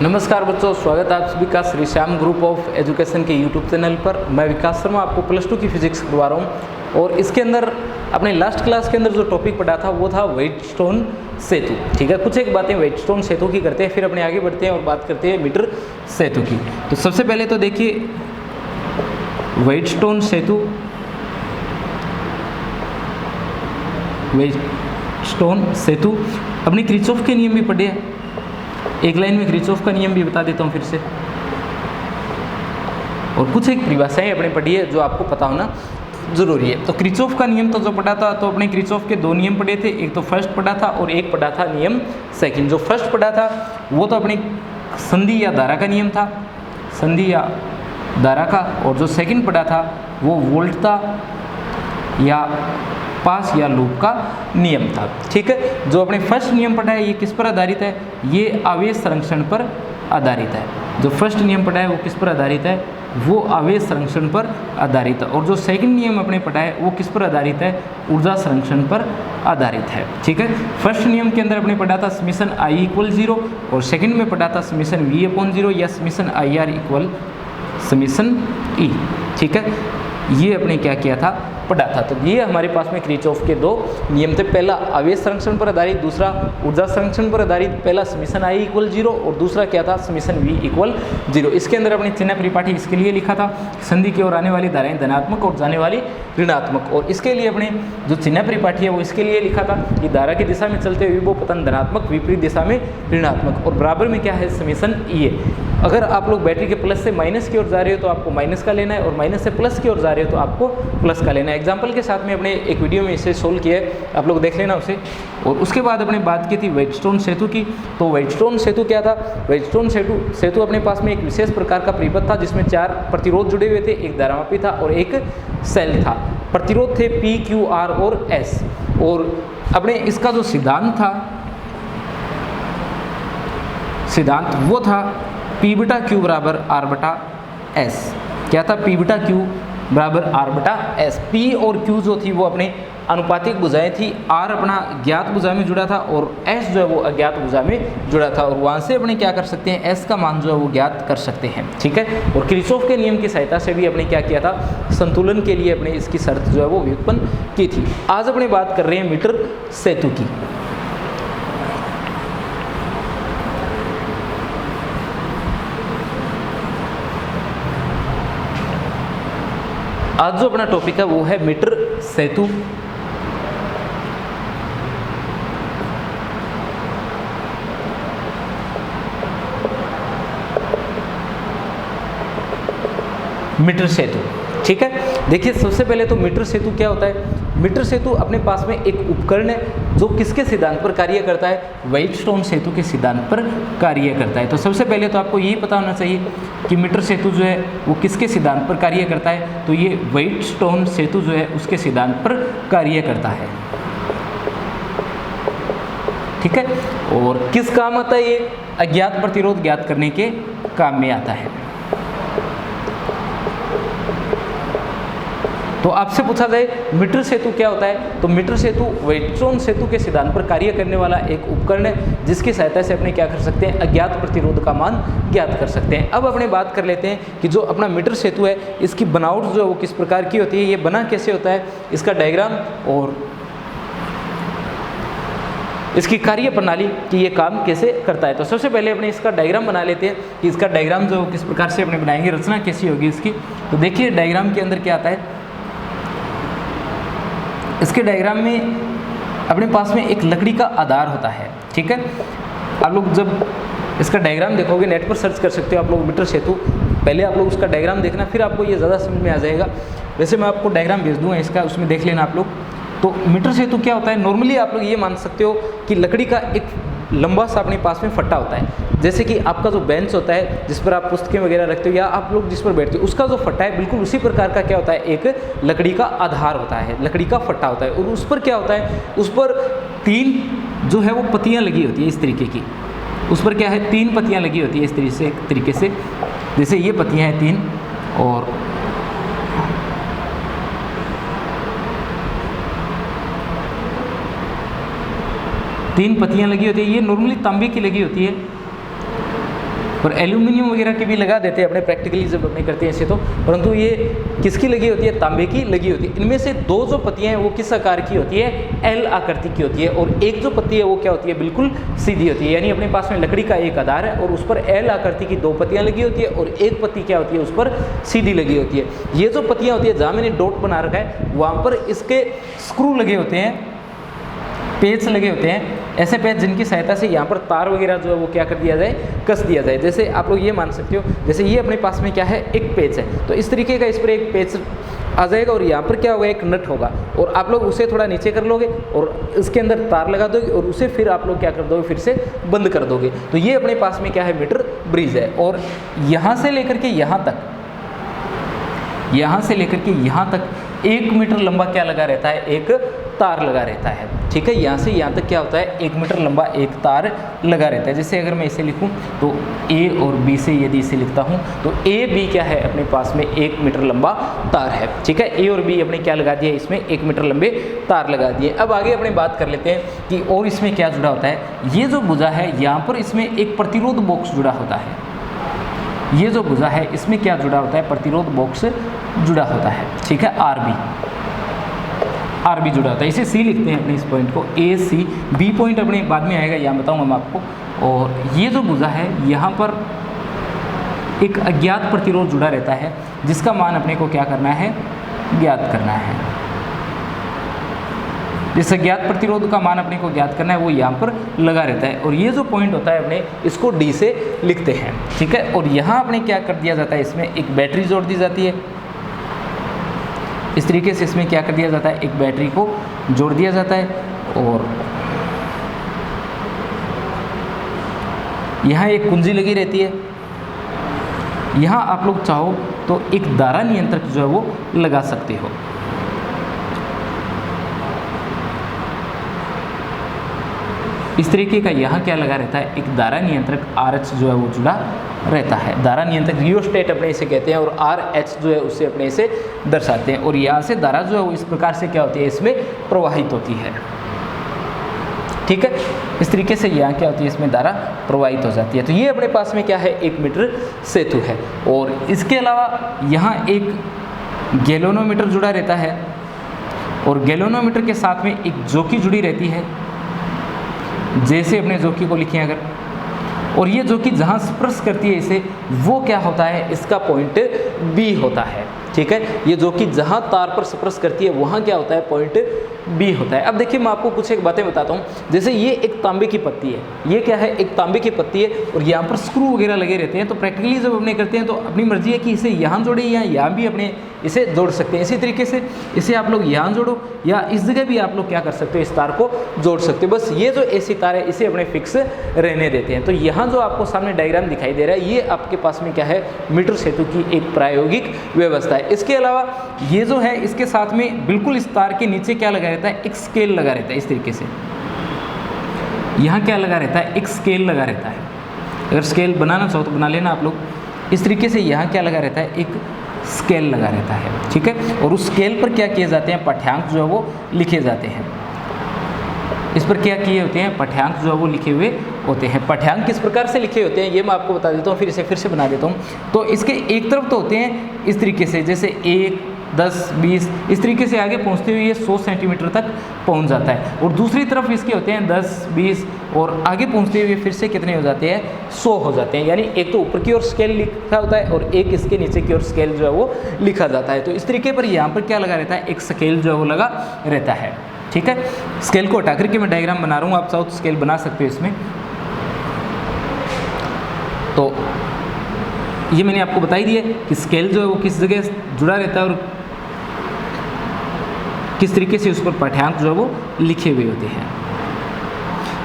नमस्कार बच्चों, स्वागत है आप सभी का Shri Shyam group of education के यूट्यूब चैनल पर। मैं विकास शर्मा आपको +2 की फिजिक्स करवा रहा हूँ और इसके अंदर अपने लास्ट क्लास के अंदर जो टॉपिक पढ़ा था वो था व्हाइटस्टोन सेतु। ठीक है, कुछ एक बातें व्हाइटस्टोन सेतु की करते हैं, फिर अपने आगे बढ़ते हैं और बात करते हैं मीटर सेतु की। तो सबसे पहले तो देखिए व्हाइटस्टोन सेतु, व्हाइटस्टोन सेतु अपनी किरचॉफ के नियम भी पढ़े हैं। एक लाइन में किरचॉफ का नियम भी बता देता हूँ फिर से, और कुछ एक परिभाषाएं अपने पढ़ी है जो आपको पता होना जरूरी है। तो किरचॉफ का नियम तो जो पढ़ा था, तो अपने किरचॉफ के 2 नियम पढ़े थे, एक तो फर्स्ट पढ़ा था और एक पढ़ा था नियम सेकंड। जो फर्स्ट पढ़ा था वो तो अपने संधि या धारा का नियम था, संधि या धारा का, और जो सेकंड पढ़ा था वो वोल्टता या पास या लूप का नियम था। ठीक है, जो अपने फर्स्ट नियम पढ़ा है ये किस पर आधारित है? ये आवेश संरक्षण पर आधारित है। जो फर्स्ट नियम पढ़ा है वो किस पर आधारित है? वो आवेश संरक्षण पर आधारित है। और जो सेकंड नियम अपने पढ़ा है वो किस पर आधारित है? ऊर्जा संरक्षण पर आधारित है। ठीक है, फर्स्ट नियम के अंदर अपने पढ़ा था समीशन I = 0 और सेकंड में पढ़ा था समीशन V/0 या समीशन IR = समीशन E। ठीक है, ये अपने क्या किया था? पढ़ा था। तो ये हमारे पास में किरचॉफ के 2 नियम थे, पहला आवेश संरक्षण पर आधारित, दूसरा ऊर्जा संरक्षण पर आधारित। पहला समीशन I = 0 और दूसरा क्या था? Summation V = 0। इसके अंदर अपने चिन्ह परिपाटी इसके लिए लिखा था, संधि की ओर आने वाली धाराएं धनात्मक और जाने वाली ऋणात्मक। और इसके लिए अपने जो चिन्ह परिपाटी है वो इसके लिए लिखा था कि धारा की दिशा में चलते हुए वो पतन धनात्मक, विपरीत दिशा में ऋणात्मक, और बराबर में क्या है? समीशन E है। अगर आप लोग बैटरी के प्लस से माइनस की ओर जा रहे हो तो आपको माइनस का लेना है, और माइनस से प्लस की ओर जा रहे हो तो आपको प्लस का लेना है। एग्जाम्पल के साथ में अपने एक वीडियो में इसे सोल्व किया है, आप लोग देख लेना उसे। और उसके बाद अपने बात की थी व्हाइटस्टोन सेतु की। तो व्हाइटस्टोन सेतु क्या था? व्हाइटस्टोन सेतु अपने पास में एक विशेष प्रकार का परिपथ था जिसमें 4 प्रतिरोध जुड़े हुए थे, एक धारामापी था और एक सेल था। प्रतिरोध थे P, Q, R और S। और अपने इसका जो सिद्धांत था, सिद्धांत वो था P/Q = R/S। क्या था? P/Q = R/S। P और Q जो थी वो अपने अनुपातिक भुजाएं थी, R अपना ज्ञात भुजा में जुड़ा था और S जो है वो अज्ञात भुजा में जुड़ा था, और वहाँ से अपने क्या कर सकते हैं? S का मान जो है वो ज्ञात कर सकते हैं। ठीक है, और किरचॉफ के नियम की सहायता से भी अपने क्या किया था? संतुलन के लिए अपने इसकी शर्त जो है वो व्युत्पन्न की थी। आज अपने बात कर रहे हैं मीटर सेतु की। आज जो अपना टॉपिक है वो है मीटर सेतु। मीटर सेतु, ठीक है। देखिए सबसे पहले तो मीटर सेतु क्या होता है? मीटर सेतु अपने पास में एक उपकरण है जो किसके सिद्धांत पर कार्य करता है? व्हाइटस्टोन सेतु के सिद्धांत पर कार्य करता है। तो सबसे पहले तो आपको यही पता होना चाहिए कि मीटर सेतु जो है वो किसके सिद्धांत पर कार्य करता है? तो ये व्हाइटस्टोन सेतु जो है उसके सिद्धांत पर कार्य करता है। ठीक है, और किस काम आता है ये? अज्ञात प्रतिरोध ज्ञात करने के काम में आता है। तो आपसे पूछा जाए मीटर सेतु क्या होता है, तो मीटर सेतु व्हाइटस्टोन सेतु के सिद्धांत पर कार्य करने वाला एक उपकरण है जिसकी सहायता से अपने क्या कर सकते हैं? अज्ञात प्रतिरोध का मान ज्ञात कर सकते हैं। अब अपने बात कर लेते हैं कि जो अपना मीटर सेतु है इसकी बनावट जो है वो किस प्रकार की होती है, ये बना कैसे होता है, इसका डायग्राम और इसकी कार्य प्रणाली कि ये काम कैसे करता है। तो सबसे पहले अपने इसका डायग्राम बना लेते हैं कि इसका डायग्राम जो किस प्रकार से अपने बनाएंगे, रचना कैसी होगी इसकी। तो देखिए डायग्राम के अंदर क्या आता है, इसके डायग्राम में अपने पास में एक लकड़ी का आधार होता है। ठीक है, आप लोग जब इसका डायग्राम देखोगे नेट पर सर्च कर सकते हो आप लोग मीटर सेतु, पहले आप लोग उसका डायग्राम देखना फिर आपको ये ज़्यादा समझ में आ जाएगा। वैसे मैं आपको डायग्राम भेज दूँगा इसका, उसमें देख लेना आप लोग। तो मीटर सेतु क्या होता है? नॉर्मली आप लोग ये मान सकते हो कि लकड़ी का एक लंबा सा अपने पास में फट्टा होता है, जैसे कि आपका जो बेंच होता है जिस पर आप पुस्तकें वगैरह रखते हो या आप लोग जिस पर बैठते हो, उसका जो फट्टा है बिल्कुल उसी प्रकार का क्या होता है? एक लकड़ी का आधार होता है, लकड़ी का फट्टा होता है। और उस पर क्या होता है? उस पर 3 जो है वो पत्तियां लगी होती है इस तरीके की। उस पर क्या है? 3 पत्तियां लगी होती है इस तरीके से, जैसे ये पत्तियां हैं 3, और तीन पत्तियां लगी होती है। ये नॉर्मली तांबे की लगी होती है, और एल्यूमिनियम वगैरह की भी लगा देते हैं अपने प्रैक्टिकली जब अपने करते हैं ऐसे तो, परंतु ये किसकी लगी होती है, तांबे की लगी होती है। इनमें से दो जो पत्तियां हैं वो किस आकार की होती है, एल आकृति की होती है, और एक जो पत्ती है वो क्या होती है, बिल्कुल सीधी होती है। यानी अपने पास में लकड़ी का एक आधार है और उस पर एल आकृति की दो पत्तियां लगी होती है और एक पत्ती क्या होती है, उस पर सीधी लगी होती है। ये जो पत्तियां होती है जहाँ मैंने डॉट बना रखा है वहाँ पर इसके स्क्रू लगे होते हैं, पेच लगे होते हैं, ऐसे पेच जिनकी सहायता से यहाँ पर तार वगैरह जो है वो क्या कर दिया जाए, कस दिया जाए। जैसे आप लोग ये मान सकते हो, जैसे ये अपने पास में क्या है, एक पेच है, तो इस तरीके का इस पर एक पेच आ जाएगा और यहाँ पर क्या होगा, एक नट होगा, और आप लोग उसे थोड़ा नीचे कर लोगे और इसके अंदर तार लगा दोगे और उसे फिर आप लोग क्या कर दोगे, फिर से बंद कर दोगे। तो ये अपने पास में क्या है, मीटर ब्रिज है। और यहाँ से लेकर के यहाँ तक, यहाँ से लेकर के यहाँ तक 1 मीटर लंबा क्या लगा रहता है, एक तार लगा रहता है। ठीक है, यहाँ से यहाँ तक क्या होता है, 1 मीटर लंबा एक तार लगा रहता है। जैसे अगर मैं इसे लिखूँ तो ए और बी से यदि इसे लिखता हूँ तो ए बी क्या है, अपने पास में 1 मीटर लंबा तार है। ठीक है, ए और बी अपने क्या लगा दिया, इसमें 1 मीटर लंबे तार लगा दिए। अब आगे अपने बात कर लेते हैं कि और इसमें क्या जुड़ा होता है। ये जो भुजा है यहाँ पर इसमें एक प्रतिरोध बॉक्स जुड़ा होता है। ये जो भुजा है इसमें क्या जुड़ा होता है, प्रतिरोध बॉक्स जुड़ा होता है। ठीक है, आर बी जुड़ा होता है। इसे सी लिखते हैं अपने इस पॉइंट को, ए सी। बी पॉइंट अपने बाद में आएगा, यहाँ बताऊंगा मैं आपको। और ये जो भुजा है यहाँ पर एक अज्ञात प्रतिरोध जुड़ा रहता है जिसका मान अपने को क्या करना है, ज्ञात करना है। जिस अज्ञात प्रतिरोध का मान अपने को ज्ञात करना है वो यहाँ पर लगा रहता है। और ये जो पॉइंट होता है अपने इसको डी से लिखते हैं। ठीक है, और यहाँ अपने क्या कर दिया जाता है, इसमें एक बैटरी जोड़ दी जाती है। इस तरीके से इसमें क्या कर दिया जाता है, एक बैटरी को जोड़ दिया जाता है। और यहाँ एक कुंजी लगी रहती है। यहाँ आप लोग चाहो तो एक धारा नियंत्रक जो है वो लगा सकते हो। इस तरीके का यहाँ क्या लगा रहता है, एक धारा नियंत्रक RH जो है वो जुड़ा रहता है। धारा नियंत्रक रियोस्टेट अपने इसे कहते हैं और RH जो है उसे अपने इसे दर्शाते हैं। और यहाँ से धारा जो है वो इस प्रकार से क्या होती है, इसमें प्रवाहित होती है। ठीक है, इस तरीके से यहाँ क्या होती है, इसमें धारा प्रवाहित हो जाती है। तो ये अपने पास में क्या है, 1 मीटर सेतु है। और इसके अलावा यहाँ एक गैल्वेनोमीटर जुड़ा रहता है और गैल्वेनोमीटर के साथ में एक जोकी जुड़ी रहती है। जैसे अपने जोकी को लिखें अगर, और ये जोकी जहाँ स्पर्श करती है इसे, वो क्या होता है, इसका पॉइंट बी होता है। ठीक है, ये जोकी जहाँ तार पर स्पर्श करती है वहाँ क्या होता है, पॉइंट बी होता है। अब देखिए मैं आपको कुछ एक बातें बताता हूँ। जैसे ये एक तांबे की पत्ती है, ये क्या है, एक तांबे की पत्ती है और यहाँ पर स्क्रू वगैरह लगे रहते हैं। तो प्रैक्टिकली जब अपने करते हैं तो अपनी मर्जी है कि इसे यहाँ जोड़े या यहाँ भी अपने इसे जोड़ सकते हैं। इसी तरीके से इसे आप लोग यहाँ जोड़ो या इस जगह भी आप लोग क्या कर सकते हो, इस तार को जोड़ सकते हो। बस ये जो ऐसी तार है इसे अपने फिक्स रहने देते हैं। तो यहाँ जो आपको सामने डायग्राम दिखाई दे रहा है ये आपके पास में क्या है, मीटर सेतु की एक प्रायोगिक व्यवस्था है। इसके अलावा ये जो है इसके साथ में बिल्कुल इस तार के नीचे क्या लगा रहता है, एक स्केल लगा रहता है। इस तरीके से यहाँ क्या लगा रहता है, एक स्केल लगा रहता है। अगर स्केल बनाना चाहो तो बना लेना आप लोग। इस तरीके से यहाँ क्या लगा रहता है, एक स्केल लगा रहता है। ठीक है, और उस स्केल पर क्या किए जाते हैं, पाठ्यांक जो है वो लिखे जाते हैं। इस पर क्या किए होते हैं, पाठ्यांक जो है वो लिखे हुए होते हैं। पाठ्यांक किस प्रकार से लिखे होते हैं ये मैं आपको बता देता हूँ, फिर इसे फिर से बना देता हूँ। तो इसके एक तरफ तो होते हैं इस तरीके से, जैसे 1, 10, 20 इस तरीके से आगे पहुँचते हुए ये 100 सेंटीमीटर तक पहुँच जाता है। और दूसरी तरफ इसके होते हैं 10, 20 और आगे पहुँचते हुए फिर से कितने हो जाते हैं, 100 हो जाते हैं। यानी एक तो ऊपर की ओर स्केल लिखा होता है और एक इसके नीचे की ओर स्केल जो है वो लिखा जाता है। तो इस तरीके पर यहाँ पर क्या लगा रहता है, एक स्केल जो है वो लगा रहता है। ठीक है, स्केल को हटा करके मैं डायग्राम बना रहा हूँ, आप चाहो तो स्केल बना सकते हो इसमें। तो ये मैंने आपको बताई दिया कि स्केल जो है वो किस जगह जुड़ा रहता है और किस तरीके से उस पर पाठ्यांक जो है वो लिखे हुए होते हैं।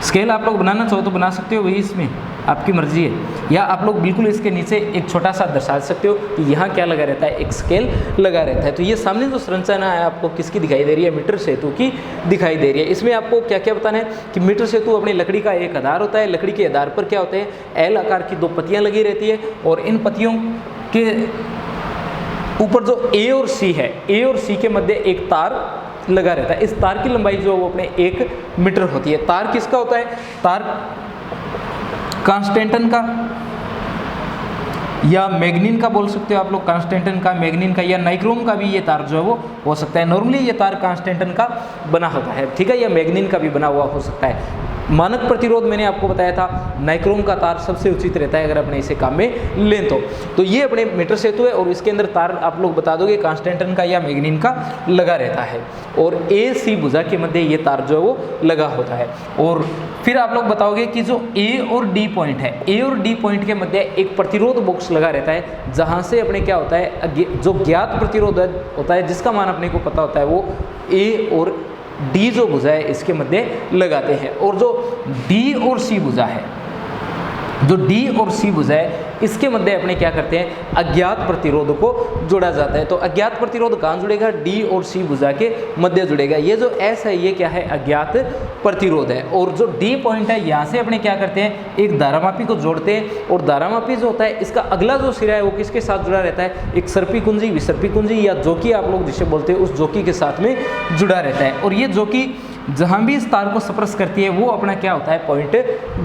स्केल आप लोग बनाना चाहो तो बना सकते हो, वही इसमें आपकी मर्जी है। या आप लोग बिल्कुल इसके नीचे एक छोटा सा दर्शा सकते हो कि यहाँ क्या लगा रहता है, एक स्केल लगा रहता है। तो ये सामने जो संरचना है आपको किसकी दिखाई दे रही है, मीटर सेतु की दिखाई दे रही है। इसमें आपको क्या क्या बताना है कि मीटर सेतु अपनी लकड़ी का एक आधार होता है। लकड़ी के आधार पर क्या होते हैं, एल आकार की 2 पत्तियाँ लगी रहती है और इन पत्तियों के ऊपर जो ए और सी है, ए और सी के मध्य एक तार लगा रहता है। इस तार की लंबाई जो वो अपने 1 मीटर होती है। तार किसका होता है, तार कांस्टेंटन का या मैग्नीन का बोल सकते हो आप लोग, कांस्टेंटन का, मैग्नीन का या नाइक्रोम का भी ये तार जो है वो हो सकता है। नॉर्मली ये तार कांस्टेंटन का बना होता है, ठीक है, या मैग्नीन का भी बना हुआ हो सकता है। मानक प्रतिरोध मैंने आपको बताया था नाइक्रोम का तार सबसे उचित रहता है अगर अपने इसे काम में लें तो ये अपने मीटर सेतु है और इसके अंदर तार आप लोग बता दोगे कांस्टेंटन का या मैग्नीन का लगा रहता है और ए सी भुजा के मध्य ये तार जो है वो लगा होता है। और फिर आप लोग बताओगे कि जो ए और डी पॉइंट है, ए और डी पॉइंट के मध्य एक प्रतिरोध बॉक्स लगा रहता है जहाँ से अपने क्या होता है जो ज्ञात प्रतिरोध होता है जिसका मान अपने को पता होता है वो ए और डी जो भुजा है इसके मध्य लगाते हैं। और जो डी और सी भुजा है, जो डी और सी भुजा है इसके मध्य अपने क्या करते हैं अज्ञात प्रतिरोध को जोड़ा जाता है। तो अज्ञात प्रतिरोध कहाँ जुड़ेगा, डी और सी भुजा के मध्य जुड़ेगा। ये जो एस है ये क्या है अज्ञात प्रतिरोध है। और जो डी पॉइंट है यहाँ से अपने क्या करते हैं एक धारामापी को जोड़ते हैं और धारामापी जो होता है इसका अगला जो सिरा है वो किसके साथ जुड़ा रहता है, एक सर्पी कुंजी, विसर्पी कुंजी या जोकी आप लोग जिसे बोलते हैं उस जोकी के साथ में जुड़ा रहता है। और ये जोकी जहाँ भी इस तार को स्पर्श करती है वो अपना क्या होता है पॉइंट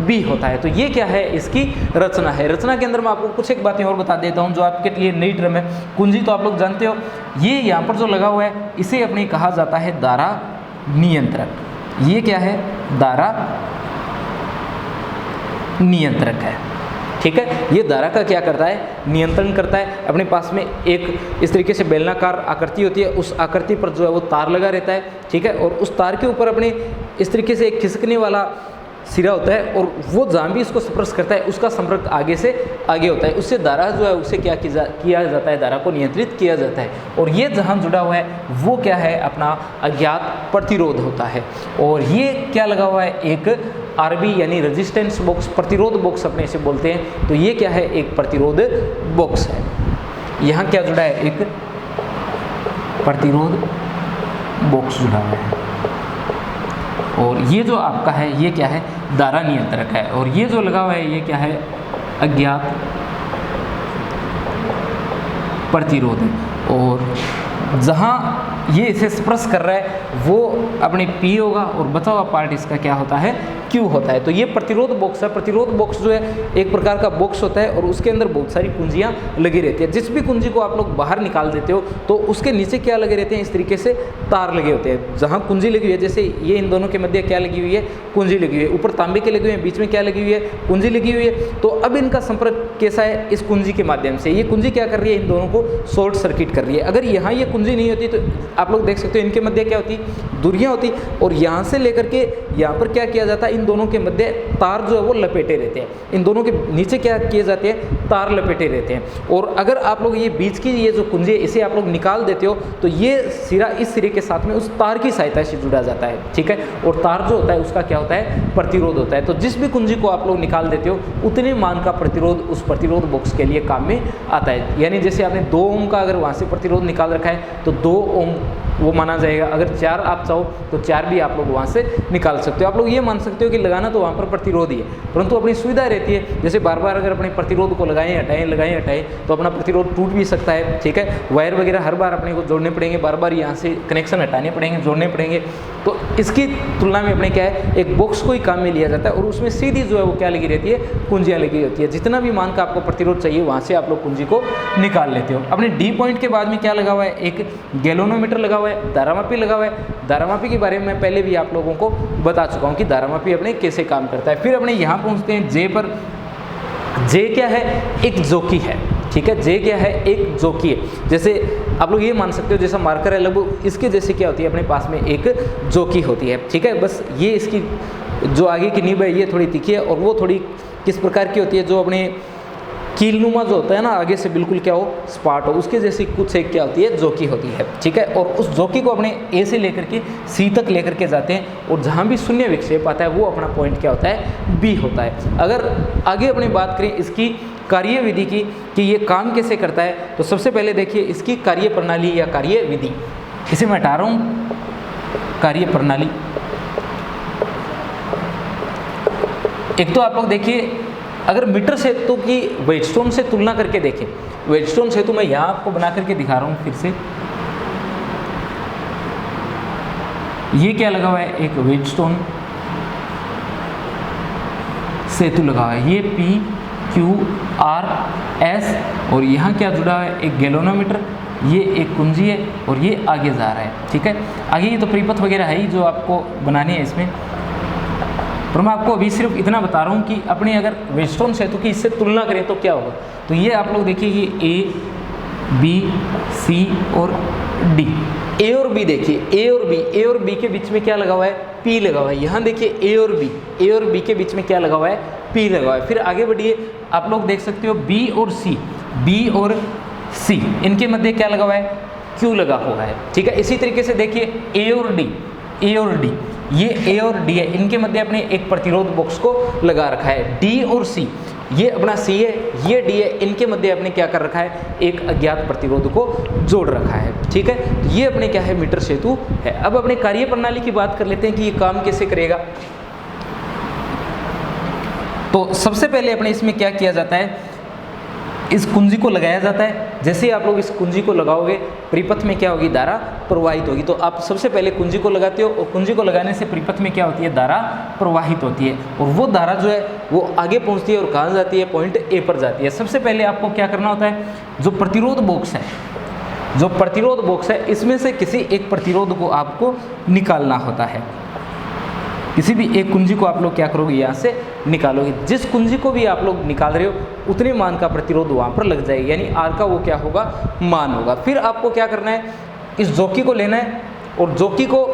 बी होता है। तो ये क्या है इसकी रचना है। रचना के अंदर मैं आपको कुछ एक बातें और बता देता हूँ जो आपके लिए नई टर्म है। कुंजी तो आप लोग जानते हो, ये यहाँ पर जो लगा हुआ है इसे अपने कहा जाता है धारा नियंत्रक। ये क्या है धारा नियंत्रक है, ठीक है। ये धारा का क्या करता है नियंत्रण करता है। अपने पास में एक इस तरीके से बेलनाकार आकृति होती है, उस आकृति पर जो है वो तार लगा रहता है, ठीक है। और उस तार के ऊपर अपने इस तरीके से एक खिसकने वाला सिरा होता है और वो जहाँ भी इसको स्पर्श करता है उसका संपर्क आगे से आगे होता है, उससे धारा जो है उसे क्या किया जाता है, धारा को नियंत्रित किया जाता है। और ये जहाँ जुड़ा हुआ है वो क्या है अपना अज्ञात प्रतिरोध होता है। और ये क्या लगा हुआ है एक आरबी यानी रेजिस्टेंस बॉक्स, प्रतिरोध बॉक्स अपने इसे बोलते हैं। तो ये क्या है एक प्रतिरोध बॉक्स है। यहाँ क्या जुड़ा है एक प्रतिरोध बॉक्स जुड़ा हुआ है। और ये जो आपका है ये क्या है धारा नियंत्रक है। और ये जो लगा हुआ है ये क्या है अज्ञात प्रतिरोध है। और जहाँ ये इसे स्पर्श कर रहा है वो अपने P होगा और बचा हुआ पार्ट इसका क्या होता है Q होता है। तो ये प्रतिरोध बॉक्स है। प्रतिरोध बॉक्स जो है एक प्रकार का बॉक्स होता है और उसके अंदर बहुत सारी कुंजियाँ लगी रहती है। जिस भी कुंजी को आप लोग बाहर निकाल देते हो तो उसके नीचे क्या लगे रहते हैं इस तरीके से तार लगे होते हैं। जहाँ कुंजी लगी हुई है जैसे ये इन दोनों के मध्य क्या लगी हुई है कुंजी लगी हुई है, ऊपर तांबे के लगे हुए हैं, बीच में क्या लगी हुई है कुंजी लगी हुई है। तो अब इनका संपर्क कैसा है इस कुंजी के माध्यम से। ये कुंजी क्या कर रही है इन दोनों को शॉर्ट सर्किट कर रही है। अगर यहाँ ये कुंजी नहीं होती तो आप लोग देख सकते हो इनके मध्य क्या होती दूरियां होती और यहाँ से लेकर के यहाँ पर क्या किया जाता है इन दोनों के मध्य तार जो है वो लपेटे रहते हैं। इन दोनों के नीचे क्या किए जाते हैं तार लपेटे रहते हैं। और अगर आप लोग ये बीच की ये जो कुंजी है इसे आप लोग निकाल देते हो तो ये सिरा इस सिरे के साथ में उस तार की सहायता से जुड़ा जाता है, ठीक है। और तार जो होता है उसका क्या होता है प्रतिरोध होता है। तो जिस भी कुंजी को आप लोग निकाल देते हो उतने मान का प्रतिरोध उस प्रतिरोध बॉक्स के लिए काम में आता है। यानी जैसे आपने 2 ओम का अगर वहाँ से प्रतिरोध निकाल रखा है तो 2 ओम वो माना जाएगा। अगर 4 आप चाहो तो 4 भी आप लोग वहाँ से निकाल सकते हो। आप लोग ये मान सकते हो कि लगाना तो वहाँ पर प्रतिरोध ही है, परंतु अपनी सुविधा रहती है जैसे बार बार अगर अपने प्रतिरोध को लगाएं हटाएं तो अपना प्रतिरोध टूट भी सकता है, ठीक है। वायर वगैरह हर बार अपने को जोड़ने पड़ेंगे, बार बार यहाँ से कनेक्शन हटाने पड़ेंगे, जोड़ने पड़ेंगे। तो इसकी तुलना में अपने क्या है एक बॉक्स को ही काम में लिया जाता है और उसमें सीधी जो है वो क्या लगी रहती है कुंजियाँ लगी होती है। जितना भी मान का आपको प्रतिरोध चाहिए वहाँ से आप लोग कुंजी को निकाल लेते हो। अपने डी पॉइंट के बाद में क्या लगा हुआ है एक गैल्वेनोमीटर लगा हुआ है, धारामापी लगा हुआ है। धारामापी के बारे में मैं पहले भी आप लोगों को बता चुका हूँ कि धारामापी अपने कैसे काम करता है। फिर अपने यहाँ पहुँचते हैं जे पर। जे क्या है एक जोकी है, ठीक है। जे क्या है एक जोकी है। जैसे आप लोग ये मान सकते हो जैसा मार्कर है लगभग इसके जैसे क्या होती है अपने पास में एक जोकी होती है, ठीक है। बस ये इसकी जो आगे की नींव है ये थोड़ी तीखी है और वो थोड़ी किस प्रकार की होती है जो अपने कीलनुमा जो होता है ना आगे से बिल्कुल क्या हो स्पाट हो उसके जैसी कुछ एक क्या होती है जोकी होती है, ठीक है। और उस जोकी को अपने ए से लेकर के सी तक लेकर के जाते हैं और जहाँ भी शून्य विक्षेप आता है वो अपना पॉइंट क्या होता है बी होता है। अगर आगे अपने बात करें इसकी कार्य विधि की कि ये काम कैसे करता है तो सबसे पहले देखिए इसकी कार्य प्रणाली या कार्य विधि। इसे मैं हटा रहा हूँ कार्य प्रणाली। एक तो आप लोग देखिए अगर मीटर सेतु की वेटस्टोन से तुलना करके देखें, वेटस्टोन सेतु मैं यहाँ आपको बना करके दिखा रहा हूँ फिर से। ये क्या लगा हुआ है एक वेटस्टोन सेतु लगा हुआ है, ये P QRS, और यहाँ क्या जुड़ा है, एक गैल्वेनोमीटर, ये एक कुंजी है और ये आगे जा रहा है, ठीक है। आगे ये तो परिपथ वगैरह है ही जो आपको बनाने हैं इसमें, पर मैं आपको अभी सिर्फ इतना बता रहा हूँ कि अपने अगर वेटस्टोन सेतु की इससे तुलना करें तो क्या होगा। तो ये आप लोग देखिए, ये A, B, C और D, A और B देखिए, A और B के बीच में क्या लगा हुआ है, P लगा हुआ है। यहाँ देखिए A और B के बीच में क्या लगा हुआ है, P लगा हुआ है। फिर आगे बढ़िए, आप लोग देख सकते हो B और C इनके मध्य क्या लगा हुआ है, Q लगा हुआ है, ठीक है। इसी तरीके से देखिए A और D, ये A और D है, इनके मध्य अपने एक प्रतिरोध बॉक्स को लगा रखा है। D और C, ये अपना C है, ये D है, इनके मध्य अपने क्या कर रखा है, एक अज्ञात प्रतिरोध को जोड़ रखा है, ठीक है। तो ये अपने क्या है, मीटर सेतु है। अब अपने कार्य प्रणाली की बात कर लेते हैं कि ये काम कैसे करेगा। तो सबसे पहले अपने इसमें क्या किया जाता है, इस कुंजी को लगाया जाता है। जैसे ही आप लोग इस कुंजी को लगाओगे, परिपथ में क्या होगी, धारा प्रवाहित होगी। तो आप सबसे पहले कुंजी को लगाते हो, और कुंजी को लगाने से परिपथ में क्या होती है, धारा प्रवाहित होती है, और वो धारा जो है वो आगे पहुंचती है और कहाँ जाती है, पॉइंट ए पर जाती है। सबसे पहले आपको क्या करना होता है, जो प्रतिरोध बॉक्स है, इसमें से किसी एक प्रतिरोध को आपको निकालना होता है। किसी भी एक कुंजी को आप लोग क्या करोगे, यहाँ से निकालोगे। जिस कुंजी को भी आप लोग निकाल रहे हो उतने मान का प्रतिरोध वहाँ पर लग जाएगा, यानी आर का वो क्या होगा, मान होगा। फिर आपको क्या करना है, इस जोकी को लेना है और जोकी को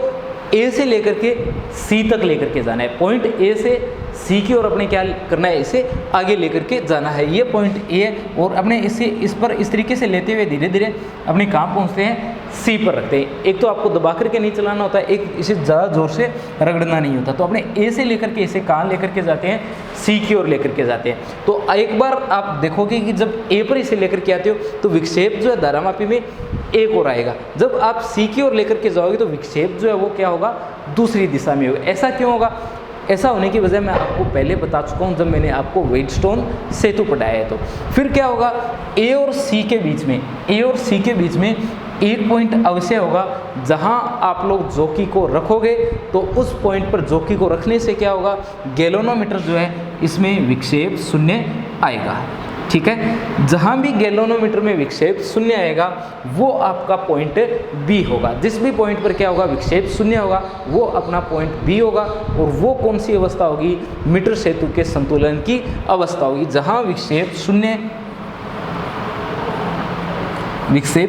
ए से लेकर के सी तक लेकर के जाना है। पॉइंट ए से सी की ओर अपने क्या करना है, इसे आगे लेकर के जाना है। ये पॉइंट ए है और अपने इस पर इस तरीके से लेते हुए धीरे धीरे अपने कहाँ पहुँचते हैं, सी पर रखते हैं। एक तो आपको दबा करके नहीं चलाना होता है, एक इसे ज़्यादा जोर से रगड़ना नहीं होता। तो अपने ए से लेकर के इसे कहाँ लेकर के जाते हैं, सी की ओर लेकर के जाते हैं। तो एक बार आप देखोगे कि जब ए पर इसे लेकर के आते हो तो विक्षेप जो है धारामापी में एक और आएगा। जब आप सी की ओर लेकर के जाओगे तो विक्षेप जो है वो क्या होगा, दूसरी दिशा में होगा। ऐसा क्यों होगा, ऐसा होने की वजह मैं आपको पहले बता चुका हूँ जब मैंने आपको वेटस्टोन सेतु पढ़ाया है। तो फिर क्या होगा, ए और सी के बीच में एक पॉइंट अवश्य होगा जहां आप लोग जोकी को रखोगे। तो उस पॉइंट पर जोकी को रखने से क्या होगा, गैल्वेनोमीटर जो है इसमें विक्षेप शून्य आएगा, ठीक है। जहां भी गैल्वेनोमीटर में विक्षेप शून्य आएगा वो आपका पॉइंट बी होगा। जिस भी पॉइंट पर क्या होगा, विक्षेप शून्य होगा, वो अपना पॉइंट बी होगा। और वो कौन सी अवस्था होगी, मीटर सेतु के संतुलन की अवस्था होगी। जहां विक्षेप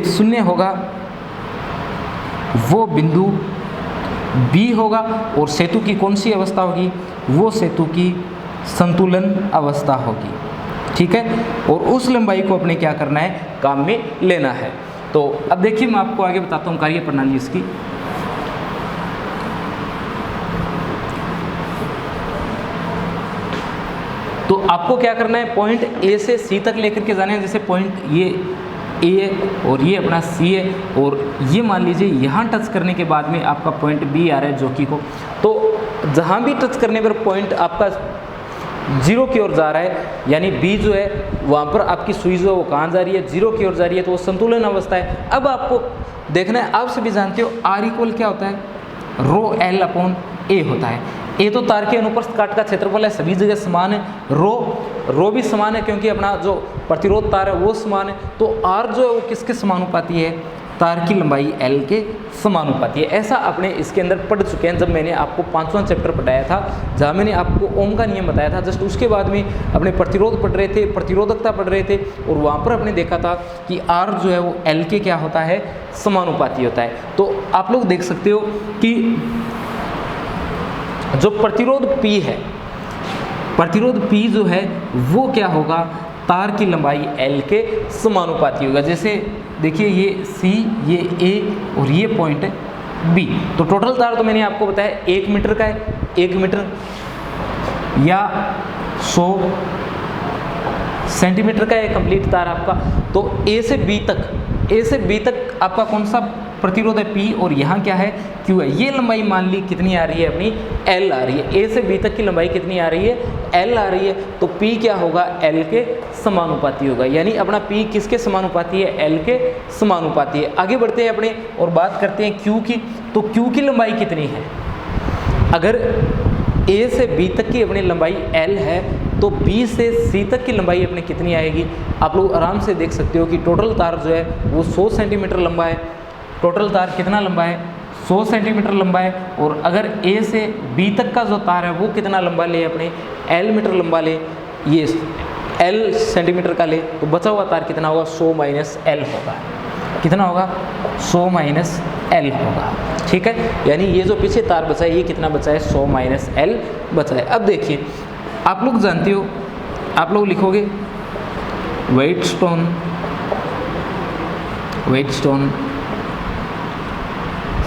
शून्य होगा वो बिंदु बी होगा। और सेतु की कौन सी अवस्था होगी, वो सेतु की संतुलन अवस्था होगी, ठीक है। और उस लंबाई को अपने क्या करना है, काम में लेना है। तो अब देखिए मैं आपको आगे बताता हूँ कार्य प्रणाली इसकी। तो आपको क्या करना है, पॉइंट ए से सी तक लेकर के जाना है। जैसे पॉइंट ये ए है और ये अपना सी है, और ये मान लीजिए यहाँ टच करने के बाद में आपका पॉइंट बी आ रहा है जोकी को। तो जहाँ भी टच करने पर पॉइंट आपका जीरो की ओर जा रहा है, यानी बी जो है वहाँ पर आपकी सुई जो है वो कहाँ जा रही है, जीरो की ओर जा रही है, तो वो संतुलन अवस्था है। अब आपको देखना है, आप सभी जानते हो आर इक्वल क्या होता है, रो एल अपॉन ए होता है। ए तो तार के अनुप्रस्थ काट का क्षेत्रफल है, सभी जगह समान है। रो भी समान है क्योंकि अपना जो प्रतिरोध तार है वो समान है। तो आर जो है वो किसके समानुपाती है, तार की लंबाई एल के समानुपाती है। ऐसा अपने इसके अंदर पढ़ चुके हैं जब मैंने आपको 5वां चैप्टर पढ़ाया था, जहाँ मैंने आपको ओम का नियम बताया था। जस्ट उसके बाद में अपने प्रतिरोध पढ़ रहे थे, प्रतिरोधकता पढ़ रहे थे, और वहाँ पर अपने देखा था कि आर जो है वो एल के क्या होता है, समानुपाती होता है। तो आप लोग देख सकते हो कि जो प्रतिरोध P है, प्रतिरोध P जो है वो क्या होगा, तार की लंबाई L के समानुपाती होगा। जैसे देखिए ये C, ये A और ये पॉइंट है B। तो टोटल तार तो मैंने आपको बताया 1 मीटर का है, 1 मीटर या 100 सेंटीमीटर का है कंप्लीट तार आपका। तो A से B तक आपका कौन सा प्रतिरोध है, P, और यहाँ क्या है, Q है। ये लंबाई मान ली कितनी आ रही है, अपनी L आ रही है। A से B तक की लंबाई कितनी आ रही है, L आ रही है। तो P क्या होगा, L के समानुपाती होगा। यानी अपना P किसके समानुपाती है, L के समानुपाती है। आगे बढ़ते हैं अपने और बात करते हैं Q की। तो Q की लंबाई कितनी है, अगर A से B तक की अपनी लंबाई L है तो बी से सी तक की लंबाई अपनी कितनी आएगी। आप लोग आराम से देख सकते हो कि टोटल तार जो है वो 100 सेंटीमीटर लंबा है। टोटल तार कितना लंबा है, 100 सेंटीमीटर लंबा है। और अगर ए से बी तक का जो तार है वो कितना लंबा ले, अपने एल मीटर लंबा ले, ये एल सेंटीमीटर का ले, तो बचा हुआ तार कितना होगा, 100 माइनस एल होगा। कितना होगा, 100 माइनस एल होगा। ठीक है, यानी ये जो पीछे तार बचा है ये कितना बचा है, 100 माइनस एल बचा है। अब देखिए आप लोग जानते हो, आप लोग लिखोगे व्हाइटस्टोन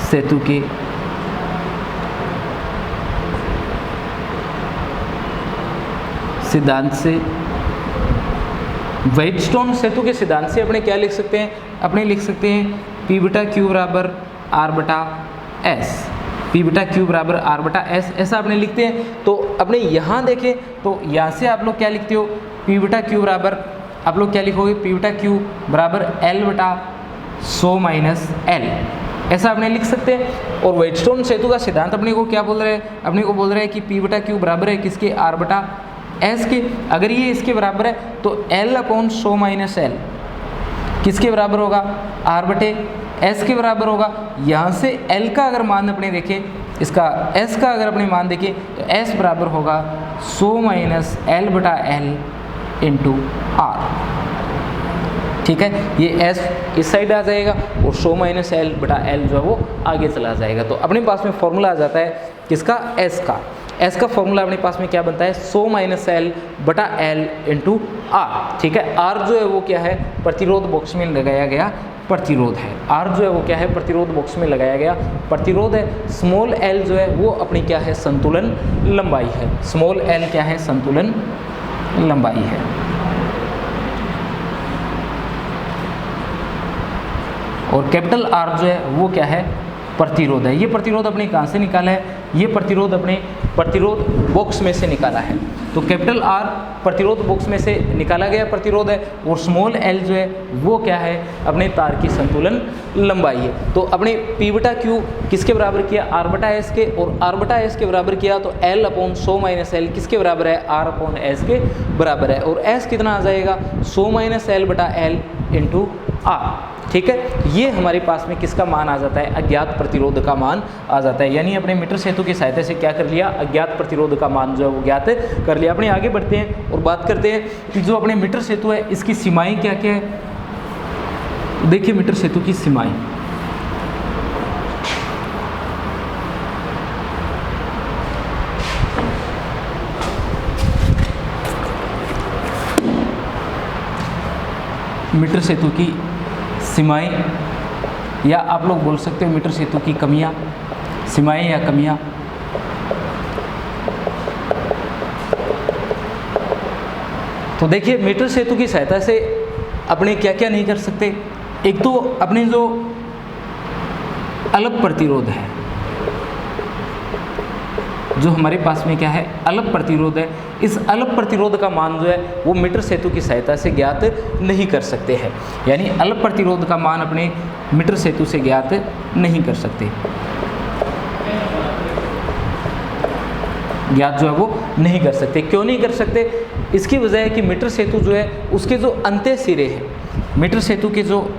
सेतु के सिद्धांत से, व्हाइटस्टोन सेतु के सिद्धांत से अपने क्या लिख सकते हैं, अपने लिख सकते हैं पी बीटा क्यू बराबर आर बटा एस, पी बीटा क्यू बराबर आर बटा एस, ऐसा अपने लिखते हैं। तो अपने यहाँ देखें तो यहाँ से आप लोग क्या लिखते हो, पी बीटा क्यू बराबर, आप लोग क्या लिखोगे, पी बीटा क्यू बराबर एल बटा 100 माइनस एल, ऐसा अपने लिख सकते हैं। और व्हाइटस्टोन सेतु का सिद्धांत अपने को क्या बोल रहे हैं, अपने को बोल रहे हैं कि पी बीटा क्यू बराबर है किसके, आर बटा एस के। अगर ये इसके बराबर है तो एल अपॉन 100 माइनस एल किसके बराबर होगा, आर बटे एस के बराबर होगा। यहाँ से एल का अगर मान अपने देखें, इसका एस का अगर अपने मान देखें तो एस बराबर होगा 100 माइनस एल बटा एल इंटू आर। ठीक है, ये एस इस साइड आ जाएगा और 100 माइनस एल बटा एल जो है वो आगे चला जाएगा। तो अपने पास में फॉर्मूला आ जाता है किसका, एस का। एस का फॉर्मूला अपने पास में क्या बनता है, 100 माइनस एल बटा एल इंटू आर। ठीक है, आर जो है वो क्या है, प्रतिरोध बॉक्स में लगाया गया प्रतिरोध है। आर जो है वो क्या है, प्रतिरोध बॉक्स में लगाया गया प्रतिरोध है। स्मॉल एल जो है वो अपनी क्या है, संतुलन लंबाई है। स्मॉल एल क्या है, संतुलन लंबाई है। और कैपिटल आर जो है वो क्या है, प्रतिरोध है। ये प्रतिरोध अपने कहाँ से निकाला है, ये प्रतिरोध अपने प्रतिरोध बॉक्स में से निकाला है। तो कैपिटल आर प्रतिरोध बॉक्स में से निकाला गया प्रतिरोध है। और स्मॉल एल जो है वो क्या है, अपने तार की संतुलन लंबाई है। तो अपने पी बटा क्यू किसके बराबर किया, आर बटा एस के, और आर बटा एस के बराबर किया तो एल अपॉन 100 माइनस एल किसके बराबर है, आर अपॉन एस के बराबर है। और एस कितना आ जाएगा, 100 माइनस एल बटा एल इंटू आर। ठीक है, ये हमारे पास में किसका मान आ जाता है, अज्ञात प्रतिरोध का मान आ जाता है। यानी अपने मीटर सेतु की सहायता से क्या कर लिया, अज्ञात प्रतिरोध का मान जो है वो ज्ञात कर लिया। अपने आगे बढ़ते हैं और बात करते हैं कि जो अपने मीटर सेतु है इसकी सीमाएं क्या क्या है। देखिए मीटर सेतु की सीमाएं, मीटर सेतु की सीमाएं, या आप लोग बोल सकते हो मीटर सेतु की कमियां, सीमाएं या कमियां। तो देखिए मीटर सेतु की सहायता से अपने क्या क्या नहीं कर सकते। एक तो अपने जो अलग प्रतिरोध है, जो हमारे पास में क्या है, अलग प्रतिरोध है, इस अलग प्रतिरोध का मान जो है वो मीटर सेतु की सहायता से ज्ञात नहीं कर सकते हैं। यानी अलग प्रतिरोध का मान अपने मीटर सेतु से ज्ञात नहीं कर सकते, ज्ञात जो है वो नहीं कर सकते। क्यों नहीं कर सकते, इसकी वजह है कि मीटर सेतु जो है उसके जो अंत्य सिरे हैं, मीटर सेतु के जो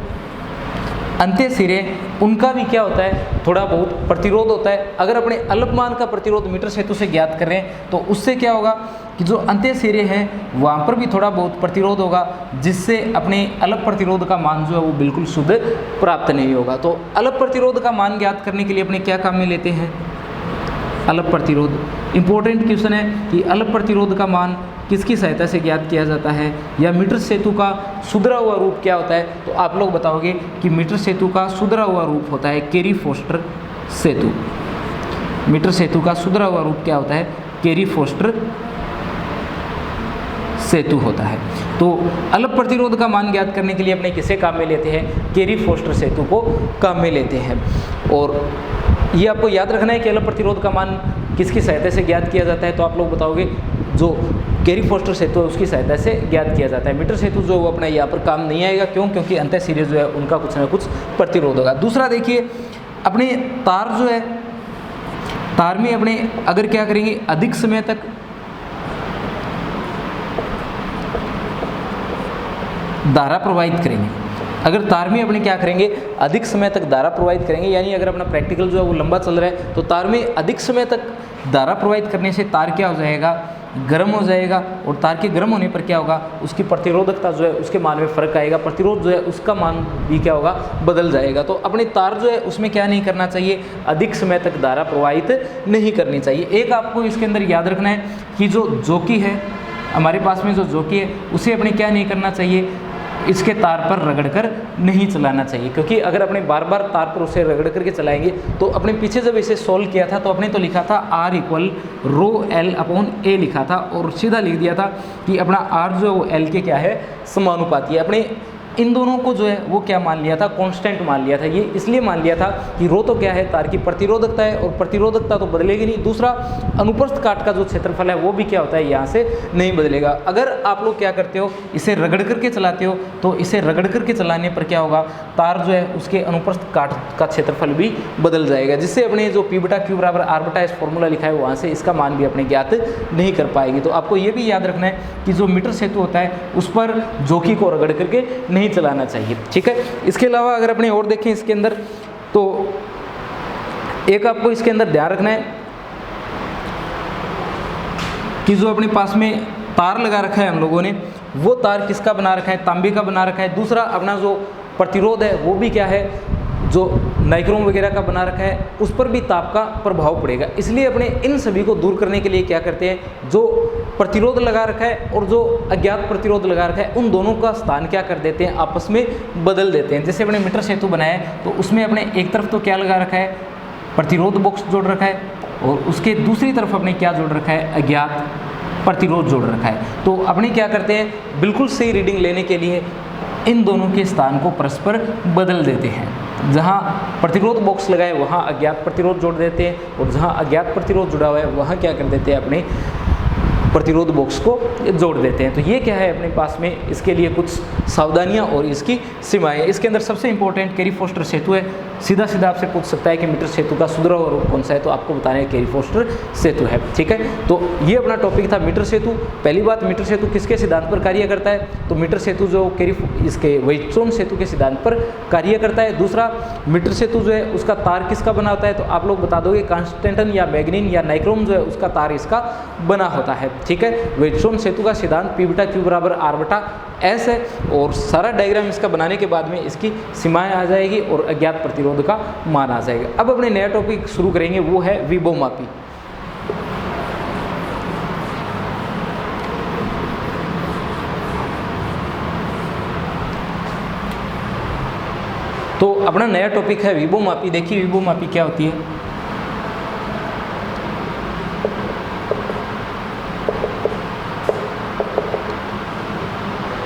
अंत्य सिरे उनका भी क्या होता है, थोड़ा बहुत प्रतिरोध होता है। अगर अपने अलग मान का प्रतिरोध मीटर सेतु से ज्ञात कर रहे हैं तो उससे क्या होगा कि जो अंत्य सिरे हैं वहाँ पर भी थोड़ा बहुत प्रतिरोध होगा, जिससे अपने अलग प्रतिरोध का मान जो है वो बिल्कुल शुद्ध प्राप्त नहीं होगा। तो अलग प्रतिरोध का मान ज्ञात करने के लिए अपने क्या काम में लेते हैं, अलग प्रतिरोध। इंपॉर्टेंट क्वेश्चन है कि अलग प्रतिरोध का मान किसकी सहायता से ज्ञात किया जाता है, या मीटर सेतु का सुधरा हुआ रूप क्या होता है। तो आप लोग बताओगे कि मीटर सेतु का सुधरा हुआ रूप होता है कैरी फोस्टर सेतु। मीटर सेतु का सुधरा हुआ रूप क्या होता है, कैरी फोस्टर सेतु होता है। तो अलग प्रतिरोध का मान ज्ञात करने के लिए अपने किसे काम में लेते हैं, कैरी फोस्टर सेतु को काम में लेते हैं। और ये आपको याद रखना है कि अलग प्रतिरोध का मान किसकी सहायता से ज्ञात किया जाता है। तो आप लोग बताओगे जो कैरी फोस्टर सेतु है उसकी सहायता से ज्ञात किया जाता है। मीटर सेतु जो वो अपना यहाँ पर काम नहीं आएगा, क्यों, क्योंकि अंत्य सिरे जो है उनका कुछ ना कुछ प्रतिरोध होगा। दूसरा देखिए अपने तार जो है, तार में अपने अगर क्या करेंगे, अधिक समय तक धारा प्रवाहित करेंगे, अगर तार में अपने क्या करेंगे, अधिक समय तक धारा प्रवाहित करेंगे, यानी अगर अपना प्रैक्टिकल जो है वो लंबा चल रहा है तो तार में अधिक समय तक धारा प्रवाहित करने से तार क्या हो जाएगा, गर्म हो जाएगा, और तार के गर्म होने पर क्या होगा, उसकी प्रतिरोधकता जो है उसके मान में फर्क आएगा, प्रतिरोध जो है उसका मान भी क्या होगा, बदल जाएगा। तो अपनी तार जो है उसमें क्या नहीं करना चाहिए, अधिक समय तक धारा प्रवाहित नहीं करनी चाहिए। एक आपको इसके अंदर याद रखना है कि जो जॉकी है हमारे पास में, जो जॉकी है उसे अपने क्या नहीं करना चाहिए, इसके तार पर रगड़ कर नहीं चलाना चाहिए, क्योंकि अगर अपने बार बार तार पर उसे रगड़ करके चलाएंगे तो अपने पीछे जब इसे सोल्व किया था तो अपने तो लिखा था R = ρl/a लिखा था, और सीधा लिख दिया था कि अपना R जो है वो L के क्या है, समानुपाती है। अपने इन दोनों को जो है वो क्या मान लिया था, कांस्टेंट मान लिया था। ये इसलिए मान लिया था कि रो तो क्या है, तार की प्रतिरोधकता है, और प्रतिरोधकता तो बदलेगी नहीं। दूसरा, अनुप्रस्थ काट का जो क्षेत्रफल है वो भी क्या होता है, यहाँ से नहीं बदलेगा। अगर आप लोग क्या करते हो, इसे रगड़ करके चलाते हो तो इसे रगड़ करके चलाने पर क्या होगा, तार जो है उसके अनुप्रस्थ काट का क्षेत्रफल भी बदल जाएगा, जिससे अपने जो P/Q = R/S फॉर्मूला लिखा है वहाँ से इसका मान भी अपने ज्ञात नहीं कर पाएगी। तो आपको ये भी याद रखना है कि जो मीटर सेतु होता है उस पर जॉकी को रगड़ करके नहीं चलाना चाहिए, ठीक है। इसके अलावा अगर अपने और देखें इसके अंदर, तो एक आपको इसके अंदर ध्यान रखना है कि जो अपने पास में तार लगा रखा है हम लोगों ने, वो तार किसका बना रखा है, तांबे का बना रखा है। दूसरा, अपना जो प्रतिरोध है वो भी क्या है, जो नाइक्रोम वगैरह का बना रखा है, उस पर भी ताप का प्रभाव पड़ेगा। इसलिए अपने इन सभी को दूर करने के लिए क्या करते हैं, जो प्रतिरोध लगा रखा है और जो अज्ञात प्रतिरोध लगा रखा है, उन दोनों का स्थान क्या कर देते हैं, आपस में बदल देते हैं। जैसे अपने मीटर सेतु बनाया है तो उसमें अपने एक तरफ तो क्या लगा रखा है, प्रतिरोध बॉक्स जोड़ रखा है, और उसके दूसरी तरफ अपने क्या जोड़ रखा है, अज्ञात प्रतिरोध जोड़ रखा है। तो अपने क्या करते हैं, बिल्कुल सही रीडिंग लेने के लिए इन दोनों के स्थान को परस्पर बदल देते हैं। जहाँ प्रतिरोध बॉक्स लगाए वहाँ अज्ञात प्रतिरोध जोड़ देते हैं, और जहाँ अज्ञात प्रतिरोध जुड़ा हुआ है वहाँ क्या कर देते हैं, अपने प्रतिरोध बॉक्स को जोड़ देते हैं। तो ये क्या है अपने पास में, इसके लिए कुछ सावधानियां और इसकी सीमाएं। इसके अंदर सबसे इंपॉर्टेंट कैरी फोस्टर सेतु है। सीधा सीधा आपसे पूछ सकता है कि मीटर सेतु का सुधरा रूप कौन सा है, तो आपको बताना है कैरी फोस्टर सेतु है, ठीक है। तो ये अपना टॉपिक था मीटर सेतु। पहली बात, मीटर सेतु किसके सिद्धांत पर कार्य करता है, तो मीटर सेतु जो इसके व्हिटस्टोन सेतु के सिद्धांत पर कार्य करता है। दूसरा, मीटर सेतु जो है उसका तार किसका बना होता है, तो आप लोग बता दोगे कांस्टेंटन या मैग्नीन या नाइक्रोम जो है उसका तार इसका बना होता है, ठीक है। व्हिटस्टोन सेतु का सिद्धांत P/Q = R/S है, और सारा डायग्राम इसका बनाने के बाद में इसकी सीमाएं आ जाएगी और अज्ञात प्रतिरोध का मान आ जाएगा। अब अपने नया टॉपिक शुरू करेंगे, वो है विभवमापी। तो अपना नया टॉपिक है विभवमापी। देखिए विभवमापी क्या होती है।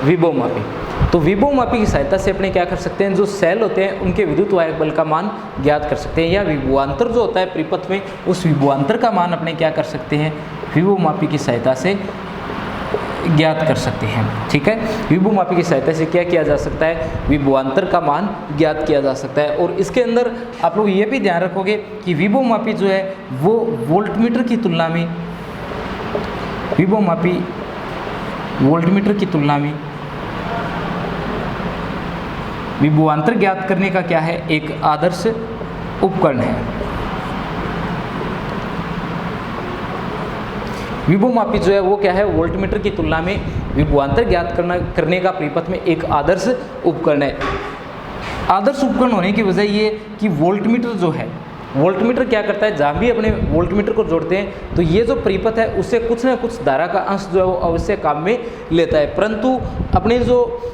विभवमापी, तो विभवमापी की सहायता से अपने क्या कर सकते हैं, जो सेल होते हैं उनके विद्युत वाहक बल का मान ज्ञात कर सकते हैं, या विभवांतर जो होता है परिपथ में, उस विभवांतर का मान अपने क्या कर सकते हैं, विभवमापी की सहायता से ज्ञात कर सकते हैं, ठीक है। विभवमापी की सहायता से क्या किया जा सकता है, विभवांतर का मान ज्ञात किया जा सकता है। और इसके अंदर आप लोग ये भी ध्यान रखोगे कि विभवमापी जो है वो वोल्टमीटर की तुलना में, विभवमापी वोल्टमीटर की तुलना में विभवांतर ज्ञात करने का क्या है, एक आदर्श उपकरण है। विभवमापी जो है वो क्या है, वोल्टमीटर की तुलना में विभवांतर ज्ञात करने का परिपथ में एक आदर्श उपकरण है। आदर्श उपकरण होने की वजह ये कि वोल्टमीटर जो है, वोल्टमीटर क्या करता है, जहाँ भी अपने वोल्टमीटर को जोड़ते हैं तो ये जो परिपथ है उससे कुछ ना कुछ धारा का अंश जो है वो अवश्य काम में लेता है। परंतु अपने जो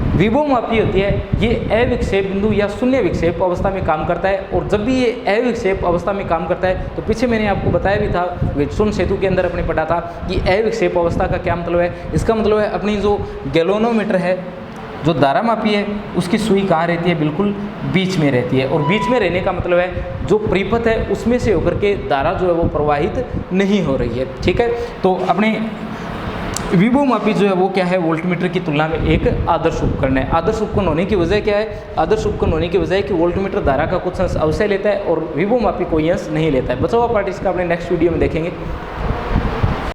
विभवमापी होती है ये अविक्षेप बिंदु या शून्य विक्षेप अवस्था में काम करता है, और जब भी ये अविक्षेप अवस्था में काम करता है, तो पीछे मैंने आपको बताया भी था, व्हिटस्टोन सेतु के अंदर अपने पढ़ा था कि अविक्षेप अवस्था का क्या मतलब है। इसका मतलब है अपनी जो गैल्वेनोमीटर है, जो धारा मापी है, उसकी सुई कहाँ रहती है, बिल्कुल बीच में रहती है। और बीच में रहने का मतलब है जो परिपथ है उसमें से होकर के धारा जो है वो प्रवाहित नहीं हो रही है, ठीक है। तो अपने विभवमापी जो है वो क्या है, वोल्टमीटर की तुलना में एक आदर्श उपकरण है। आदर्श उपकरण होने की वजह क्या है, आदर्श उपकरण होने की वजह है कि वोल्टमीटर धारा का कुछ अंश अवश्य लेता है और विभवमापी कोई अंश नहीं लेता है। बचा हुआ पार्ट इसका अपने नेक्स्ट वीडियो में देखेंगे।